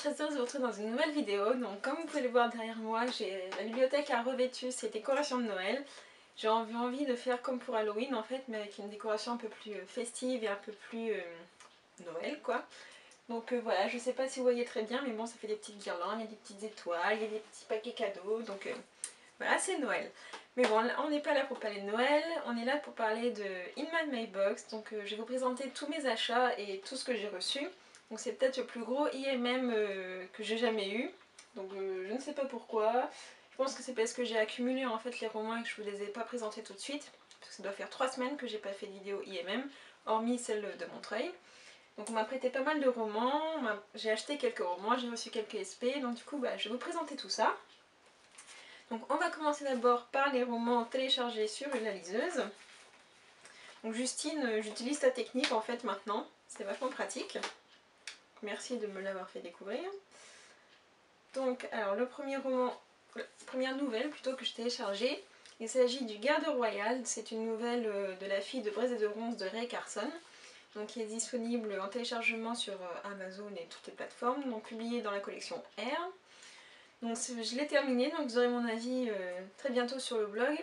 très heureuse de vous retrouver dans une nouvelle vidéo. Donc comme vous pouvez le voir derrière moi, j'ai la bibliothèque à revêtu, c'est décoration de Noël. J'ai envie de faire comme pour Halloween en fait, mais avec une décoration un peu plus festive et un peu plus Noël quoi. Donc voilà, je sais pas si vous voyez très bien, mais bon, ça fait des petites guirlandes, il y a des petites étoiles, il y a des petits paquets cadeaux, donc voilà, c'est Noël. Mais bon, on n'est pas là pour parler de Noël, on est là pour parler de In My Mailbox. Donc je vais vous présenter tous mes achats et tout ce que j'ai reçu. Donc c'est peut-être le plus gros IMM que j'ai jamais eu. Donc je ne sais pas pourquoi. Je pense que c'est parce que j'ai accumulé en fait les romans et que je ne vous les ai pas présentés tout de suite. Parce que ça doit faire 3 semaines que j'ai pas fait de vidéo IMM, hormis celle de Montreuil. Donc on m'a prêté pas mal de romans, j'ai acheté quelques romans, j'ai reçu quelques SP. Donc du coup je vais vous présenter tout ça. Donc on va commencer d'abord par les romans téléchargés sur la liseuse. Donc Justine, j'utilise ta technique en fait maintenant, c'est vachement pratique. Merci de me l'avoir fait découvrir. Donc alors le premier roman, la première nouvelle plutôt que j'ai téléchargée, il s'agit du Garde royal. C'est une nouvelle de la fille de Braise et de Ronce de Ray Carson. Donc qui est disponible en téléchargement sur Amazon et toutes les plateformes, donc publié dans la collection R. Donc je l'ai terminé, donc vous aurez mon avis très bientôt sur le blog.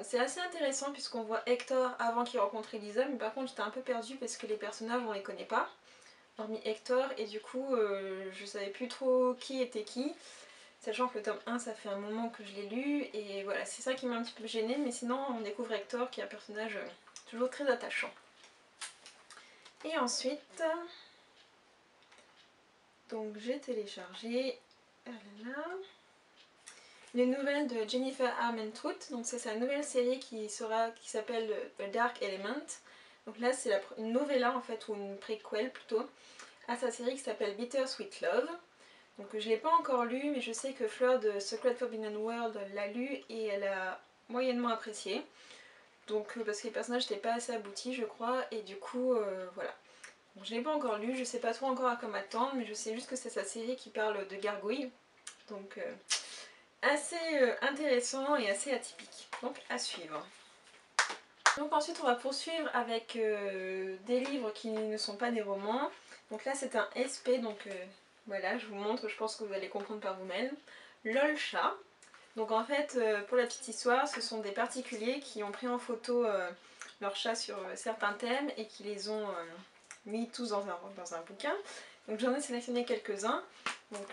C'est assez intéressant puisqu'on voit Hector avant qu'il rencontre Elisa, mais par contre j'étais un peu perdue parce que les personnages on les connaît pas, hormis Hector, et du coup je savais plus trop qui était qui, sachant que le tome 1 ça fait un moment que je l'ai lu, et voilà, c'est ça qui m'a un petit peu gênée, mais sinon on découvre Hector qui est un personnage toujours très attachant. Et ensuite, donc j'ai téléchargé les nouvelles de Jennifer Armentrout. Donc c'est sa nouvelle série qui s'appelle The Dark Element. Donc là c'est une novella en fait, ou une préquelle plutôt, à sa série qui s'appelle Bittersweet Love. Donc je ne l'ai pas encore lu, mais je sais que Fleur de Secret Forbidden World l'a lu et elle a moyennement apprécié. Donc parce que les personnages n'étaient pas assez aboutis je crois, et du coup voilà. Donc, je ne l'ai pas encore lu, je ne sais pas trop encore à quoi m'attendre, mais je sais juste que c'est sa série qui parle de gargouilles. Donc assez intéressant et assez atypique, donc à suivre. Donc ensuite on va poursuivre avec des livres qui ne sont pas des romans. Donc là c'est un SP, donc voilà, je vous montre, je pense que vous allez comprendre par vous-même. LOL chat. Donc en fait pour la petite histoire, ce sont des particuliers qui ont pris en photo leurs chats sur certains thèmes et qui les ont mis tous dans un bouquin. Donc j'en ai sélectionné quelques-uns, donc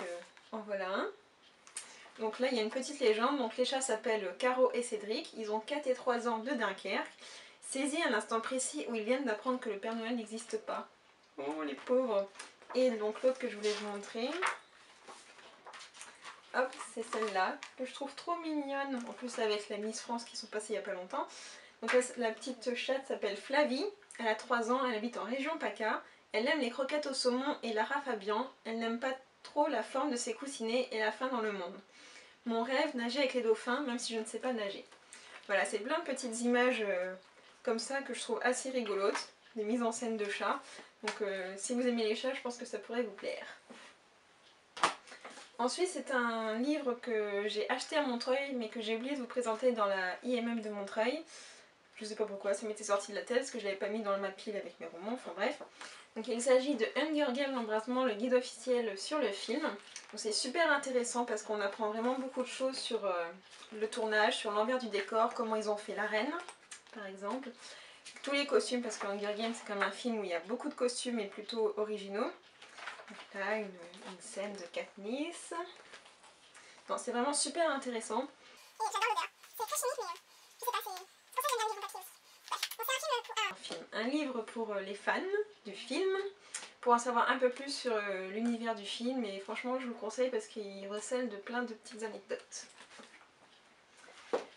en voilà un. Donc là il y a une petite légende, donc les chats s'appellent Caro et Cédric, ils ont 4 et 3 ans de Dunkerque, saisis à l'instant précis où ils viennent d'apprendre que le Père Noël n'existe pas. Oh les pauvres. Et donc l'autre que je voulais vous montrer, hop, c'est celle-là, que je trouve trop mignonne, en plus avec la Miss France qui sont passées il n'y a pas longtemps. Donc là, la petite chatte s'appelle Flavie, elle a 3 ans, elle habite en région PACA, elle aime les croquettes au saumon et Lara Fabian, elle n'aime pas trop la forme de ses coussinets et la faim dans le monde. Mon rêve, nager avec les dauphins, même si je ne sais pas nager. Voilà, c'est plein de petites images comme ça que je trouve assez rigolotes, des mises en scène de chats. Donc si vous aimez les chats, je pense que ça pourrait vous plaire. Ensuite, c'est un livre que j'ai acheté à Montreuil, mais que j'ai oublié de vous présenter dans la IMM de Montreuil. Je sais pas pourquoi, ça m'était sorti de la tête, parce que je l'avais pas mis dans ma pile avec mes romans, enfin bref. Donc il s'agit de Hunger Games l'embrasement, le guide officiel sur le film. C'est super intéressant parce qu'on apprend vraiment beaucoup de choses sur le tournage, sur l'envers du décor, comment ils ont fait la reine, par exemple. Tous les costumes, parce que Hunger Games c'est comme un film où il y a beaucoup de costumes et plutôt originaux. Donc là, une scène de Katniss. C'est vraiment super intéressant. Et j'adore l'odeur, c'est très chimique mais je sais pas, c'est pour ça que j'aime bien le livre papier aussi. Bref, Un livre pour les fans du film, pour en savoir un peu plus sur l'univers du film, et franchement je vous le conseille parce qu'il recèle de plein de petites anecdotes.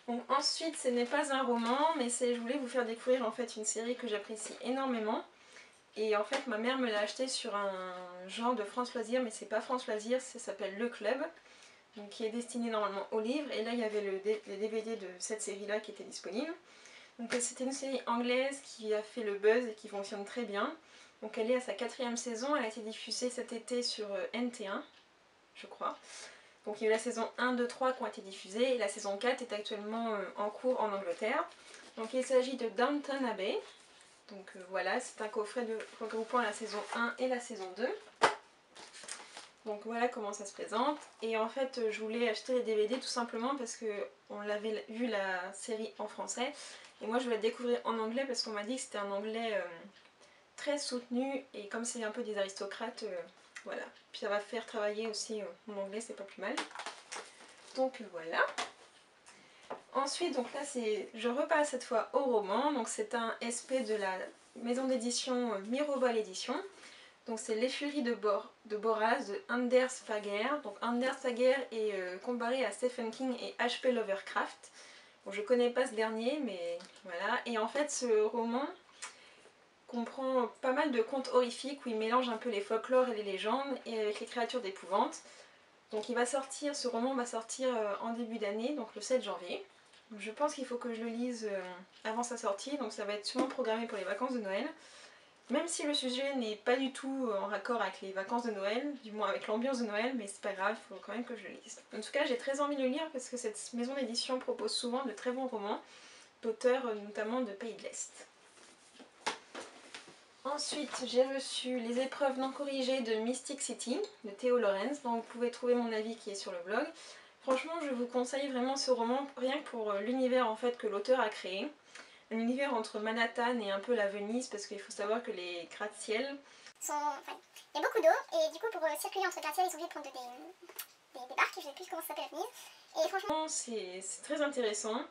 Donc ensuite ce n'est pas un roman, mais je voulais vous faire découvrir en fait une série que j'apprécie énormément. Et en fait ma mère me l'a acheté sur un genre de France Loisirs, mais c'est pas France Loisirs, ça s'appelle Le Club, donc qui est destiné normalement aux livres, et là il y avait les DVD de cette série là qui étaient disponibles. Donc c'était une série anglaise qui a fait le buzz et qui fonctionne très bien. Donc elle est à sa 4e saison, elle a été diffusée cet été sur NT1, je crois. Donc il y a eu la saison 1, 2, 3 qui ont été diffusées, et la saison 4 est actuellement en cours en Angleterre. Donc il s'agit de Downton Abbey. Donc voilà, c'est un coffret regroupant la saison 1 et la saison 2. Donc voilà comment ça se présente. Et en fait je voulais acheter les DVD tout simplement parce que on l'avait vu la série en français. Et moi je voulais découvrir en anglais parce qu'on m'a dit que c'était un anglais très soutenu. Et comme c'est un peu des aristocrates, voilà. Puis ça va faire travailler aussi mon anglais, c'est pas plus mal. Donc voilà. Ensuite, donc là, je repasse cette fois au roman. Donc c'est un SP de la maison d'édition Miroval Édition. Donc c'est L'Effurie de Boraz de Anders Fager. Donc Anders Fager est comparé à Stephen King et H.P. Lovecraft. Bon, je connais pas ce dernier, mais voilà. Et en fait, ce roman comprend pas mal de contes horrifiques où il mélange un peu les folklores et les légendes et avec les créatures d'épouvante. Donc ce roman va sortir en début d'année, donc le 7 janvier. Donc je pense qu'il faut que je le lise avant sa sortie, donc ça va être sûrement programmé pour les vacances de Noël. Même si le sujet n'est pas du tout en raccord avec les vacances de Noël, du moins avec l'ambiance de Noël, mais c'est pas grave, il faut quand même que je le lise. En tout cas, j'ai très envie de le lire parce que cette maison d'édition propose souvent de très bons romans, d'auteurs notamment de Pays de l'Est. Ensuite, j'ai reçu Les épreuves non corrigées de Mystic City de Théo Lorenz, dont vous pouvez trouver mon avis qui est sur le blog. Franchement, je vous conseille vraiment ce roman, rien que pour l'univers en fait que l'auteur a créé. Un univers entre Manhattan et un peu la Venise, parce qu'il faut savoir que les gratte-ciel Enfin, il y a beaucoup d'eau, et du coup, pour circuler entre gratte-ciel, ils sont obligés de prendre des barques, je ne sais plus comment ça s'appelle à Venise. Et franchement, c'est très intéressant.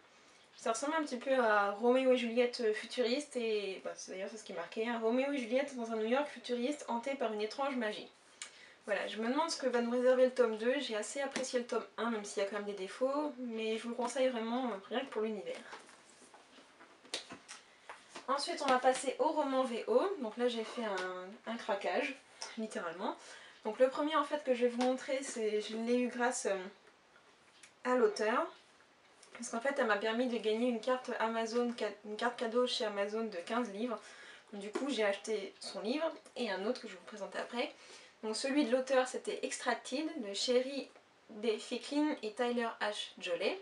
Ça ressemble un petit peu à Roméo et Juliette futuriste, et bah, d'ailleurs c'est ce qui est marqué, hein, Roméo et Juliette dans un New York futuriste hanté par une étrange magie. Voilà, je me demande ce que va nous réserver le tome 2, j'ai assez apprécié le tome 1, même s'il y a quand même des défauts, mais je vous le conseille vraiment rien que pour l'univers. Ensuite on va passer au roman VO, donc là j'ai fait un craquage, littéralement. Donc le premier en fait que je vais vous montrer, je l'ai eu grâce à l'auteur. Parce qu'en fait, elle m'a permis de gagner une carte Amazon, une carte cadeau chez Amazon de 15 livres. Du coup, j'ai acheté son livre et un autre que je vais vous présenter après. Donc celui de l'auteur, c'était Extracted de Sherry D. Ficklin et Tyler H. Jolley.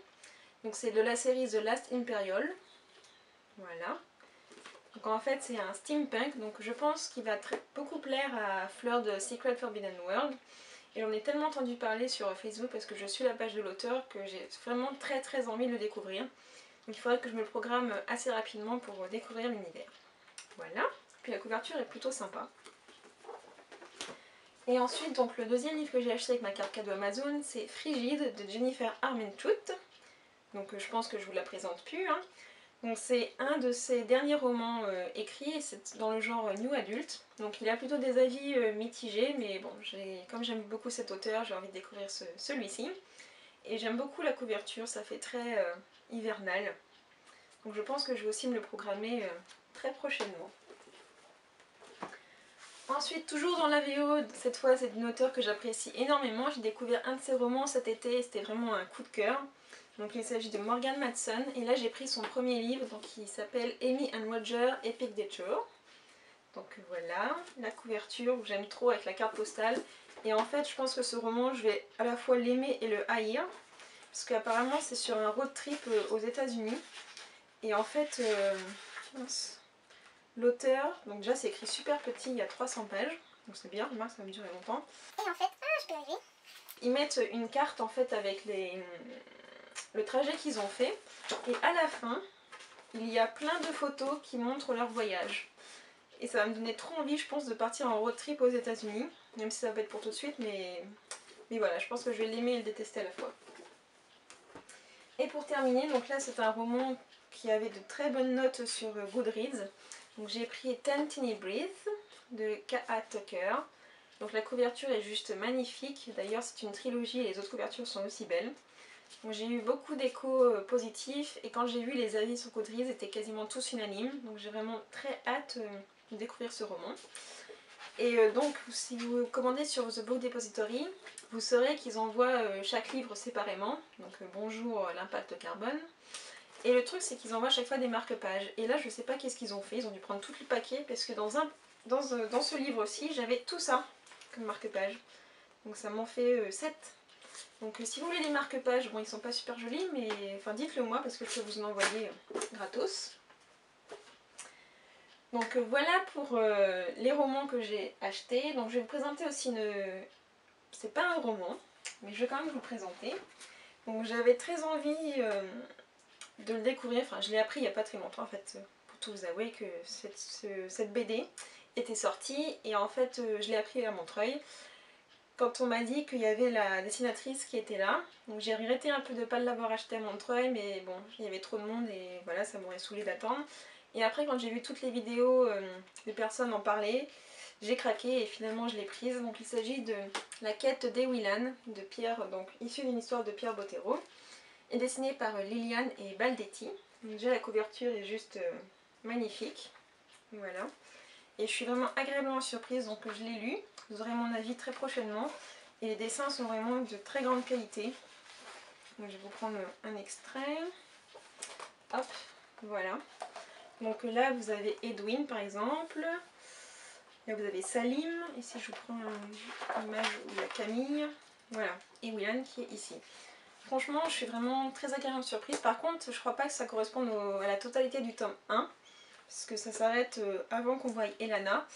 Donc c'est de la série The Last Imperial. Voilà. Donc en fait, c'est un steampunk. Donc je pense qu'il va beaucoup plaire à Fleur de Secret Forbidden World. Et j'en ai tellement entendu parler sur Facebook parce que je suis la page de l'auteur que j'ai vraiment très envie de le découvrir. Donc il faudrait que je me le programme assez rapidement pour découvrir l'univers. Voilà. Puis la couverture est plutôt sympa. Et ensuite, donc le deuxième livre que j'ai acheté avec ma carte cadeau Amazon, c'est Frigide de Jennifer Armentrout. Donc je pense que je vous la présente plus. Hein. Donc c'est un de ses derniers romans écrits, c'est dans le genre New Adult. Donc il a plutôt des avis mitigés, mais bon, comme j'aime beaucoup cet auteur, j'ai envie de découvrir celui-ci. Et j'aime beaucoup la couverture, ça fait très hivernal. Donc je pense que je vais aussi me le programmer très prochainement. Ensuite, toujours dans la VO, cette fois c'est d'une auteure que j'apprécie énormément. J'ai découvert un de ses romans cet été et c'était vraiment un coup de cœur. Donc il s'agit de Morgan Matson et là j'ai pris son premier livre donc, qui s'appelle Amy and Roger Epic Detour. Donc voilà, la couverture que j'aime trop avec la carte postale. Et en fait je pense que ce roman je vais à la fois l'aimer et le haïr. Parce qu'apparemment c'est sur un road trip aux États-Unis. Et en fait, l'auteur, donc déjà c'est écrit super petit, il y a 300 pages. Donc c'est bien, remarque ça va me durer longtemps. et en fait, je peux arriver. Ils mettent une carte en fait avec le trajet qu'ils ont fait. Et à la fin, il y a plein de photos qui montrent leur voyage. Et ça va me donner trop envie, je pense, de partir en road trip aux États-Unis. Même si ça va pas être pour tout de suite, mais voilà, je pense que je vais l'aimer et le détester à la fois. Et pour terminer, donc là c'est un roman qui avait de très bonnes notes sur Goodreads. Donc j'ai pris Ten Teeny Breath de K.A. Tucker. Donc la couverture est juste magnifique. D'ailleurs c'est une trilogie et les autres couvertures sont aussi belles. J'ai eu beaucoup d'échos positifs et quand j'ai vu les avis sur Goodreads, ils étaient quasiment tous unanimes. Donc j'ai vraiment très hâte de découvrir ce roman. Et donc si vous commandez sur The Book Depository, vous saurez qu'ils envoient chaque livre séparément. Donc bonjour l'impact carbone. Et le truc c'est qu'ils envoient à chaque fois des marque-pages. Et là je sais pas qu'est-ce qu'ils ont fait, ils ont dû prendre tout le paquet parce que dans ce livre aussi j'avais tout ça comme marque-page. Donc ça m'en fait 7. Donc si vous voulez les marque-pages, bon ils sont pas super jolis mais enfin dites-le moi parce que je peux vous en envoyer gratos. Donc voilà pour les romans que j'ai achetés. Donc je vais vous présenter aussi c'est pas un roman, mais je vais quand même vous le présenter. Donc j'avais très envie de le découvrir, enfin je l'ai appris il n'y a pas très longtemps en fait, pour tout vous avouer que cette BD était sortie, et en fait je l'ai appris à Montreuil quand on m'a dit qu'il y avait la dessinatrice qui était là. Donc j'ai regretté un peu de ne pas l'avoir acheté à Montreuil, mais bon, il y avait trop de monde et voilà, ça m'aurait saoulé d'attendre. Et après, quand j'ai vu toutes les vidéos des personnes en parler, j'ai craqué et finalement je l'ai prise. Donc il s'agit de La quête d'Ewilan de Pierre, donc issue d'une histoire de Pierre Bottero, et dessinée par Liliane et Baldetti. Donc déjà la couverture est juste magnifique, voilà. Et je suis vraiment agréablement surprise, donc je l'ai lu. Vous aurez mon avis très prochainement. Et les dessins sont vraiment de très grande qualité. Donc je vais vous prendre un extrait. Hop, voilà. Donc là vous avez Edwin par exemple. Là vous avez Salim. Ici je vous prends une image où il y a Camille. Voilà, et Willan qui est ici. Franchement je suis vraiment très agréablement surprise. Par contre je crois pas que ça corresponde à la totalité du tome 1. Parce que ça s'arrête avant qu'on voie Elana.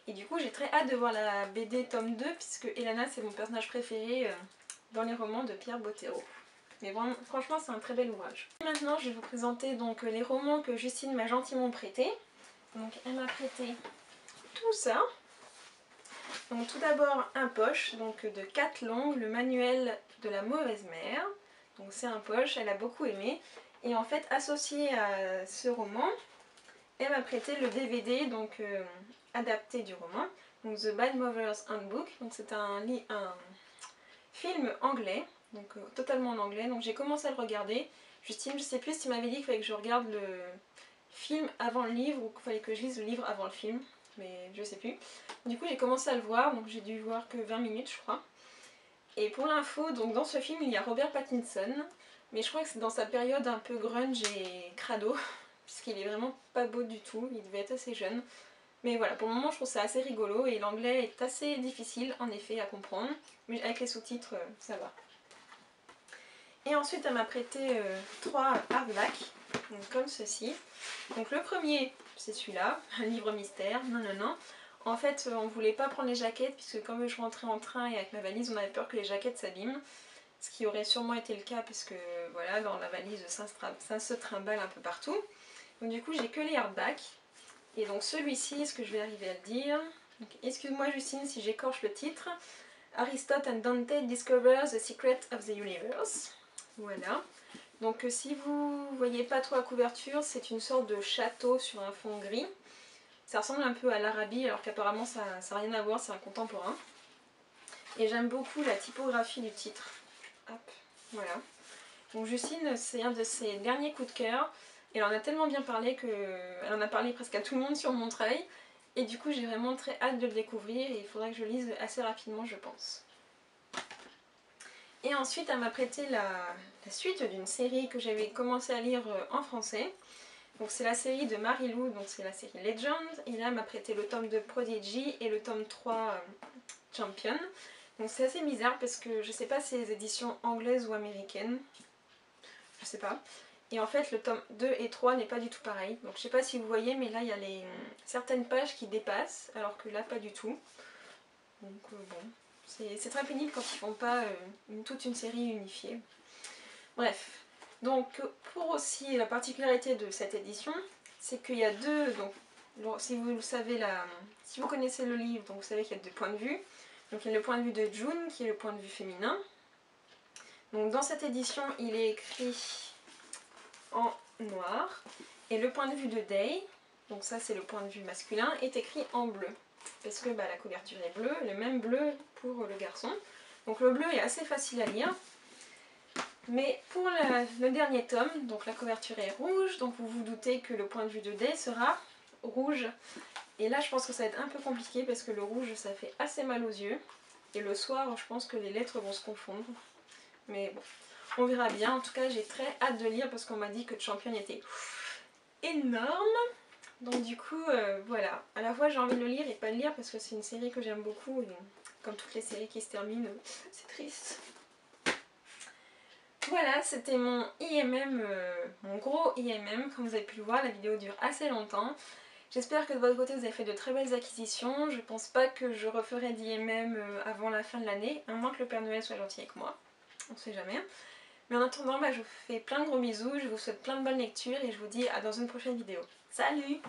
Et du coup j'ai très hâte de voir la BD tome 2, puisque Elana c'est mon personnage préféré dans les romans de Pierre Bottero. Mais vraiment, franchement c'est un très bel ouvrage. Maintenant je vais vous présenter donc les romans que Justine m'a gentiment prêtés. Donc elle m'a prêté tout ça. Donc tout d'abord un poche donc de Kat Long, le manuel de la mauvaise mère. Donc c'est un poche, elle a beaucoup aimé. Et en fait associé à ce roman, elle m'a prêté le DVD donc adapté du roman, donc The Bad Mother's Handbook. Donc c'est un film anglais, donc totalement en anglais. Donc j'ai commencé à le regarder. Justine, je sais plus si tu m'avais dit qu'il fallait que je regarde le film avant le livre ou qu'il fallait que je lise le livre avant le film, mais je sais plus. Du coup j'ai commencé à le voir, donc j'ai dû voir que 20 minutes je crois. Et pour l'info, donc dans ce film il y a Robert Pattinson, mais je crois que c'est dans sa période un peu grunge et crado, puisqu'il est vraiment pas beau du tout, il devait être assez jeune. Mais voilà, pour le moment je trouve ça assez rigolo, et l'anglais est assez difficile en effet à comprendre, mais avec les sous-titres ça va. Et ensuite elle m'a prêté 3 hardbacks, comme ceci. Donc le premier c'est celui-là, un livre mystère, non. En fait on voulait pas prendre les jaquettes, puisque comme je rentrais en train et avec ma valise on avait peur que les jaquettes s'abîment. Ce qui aurait sûrement été le cas, puisque voilà, dans la valise ça se trimballe un peu partout. Donc du coup j'ai que les hardbacks. Et donc celui-ci, est-ce que je vais arriver à le dire? Excuse-moi Justine si j'écorche le titre. Aristote and Dante discover the secret of the universe. Voilà. Donc si vous voyez pas trop la couverture, c'est une sorte de château sur un fond gris. Ça ressemble un peu à l'Arabie, alors qu'apparemment ça n'a rien à voir, c'est un contemporain. Et j'aime beaucoup la typographie du titre. Hop, voilà. Donc Justine, c'est un de ses derniers coups de cœur. Elle en a tellement bien parlé qu'elle en a parlé presque à tout le monde sur Montreuil. Et du coup j'ai vraiment très hâte de le découvrir, et il faudra que je lise assez rapidement je pense. Et ensuite elle m'a prêté la suite d'une série que j'avais commencé à lire en français. Donc c'est la série de Marie-Lou, donc c'est la série Legend. Et là elle m'a prêté le tome 2 Prodigy et le tome 3 Champion. Donc c'est assez bizarre parce que je sais pas si c'est les éditions anglaises ou américaines. Je sais pas. Et en fait le tome 2 et 3 n'est pas du tout pareil. Donc je sais pas si vous voyez, mais là il y a certaines pages qui dépassent, alors que là pas du tout. Donc bon, c'est très pénible quand ils font pas toute une série unifiée. Bref, donc pour aussi la particularité de cette édition, c'est qu'il y a deux, donc si vous savez si vous connaissez le livre, donc vous savez qu'il y a deux points de vue. Donc il y a le point de vue de June qui est le point de vue féminin. Donc dans cette édition il est écrit en noir, et le point de vue de Day, donc ça c'est le point de vue masculin, est écrit en bleu, parce que la couverture est bleue, le même bleu pour le garçon. Donc le bleu est assez facile à lire, mais pour le dernier tome, donc la couverture est rouge, donc vous vous doutez que le point de vue de Day sera rouge. Et là je pense que ça va être un peu compliqué, parce que le rouge ça fait assez mal aux yeux, et le soir je pense que les lettres vont se confondre, mais bon. On verra bien. En tout cas, j'ai très hâte de lire parce qu'on m'a dit que Champion était énorme. Donc du coup, voilà. À la fois, j'ai envie de le lire et pas le lire parce que c'est une série que j'aime beaucoup. Et comme toutes les séries qui se terminent, c'est triste. Voilà, c'était mon IMM, mon gros IMM. Comme vous avez pu le voir, la vidéo dure assez longtemps. J'espère que de votre côté vous avez fait de très belles acquisitions. Je pense pas que je referai d'IMM avant la fin de l'année, à moins que le Père Noël soit gentil avec moi. On sait jamais. Mais en attendant, je vous fais plein de gros bisous, je vous souhaite plein de bonnes lectures et je vous dis à dans une prochaine vidéo. Salut!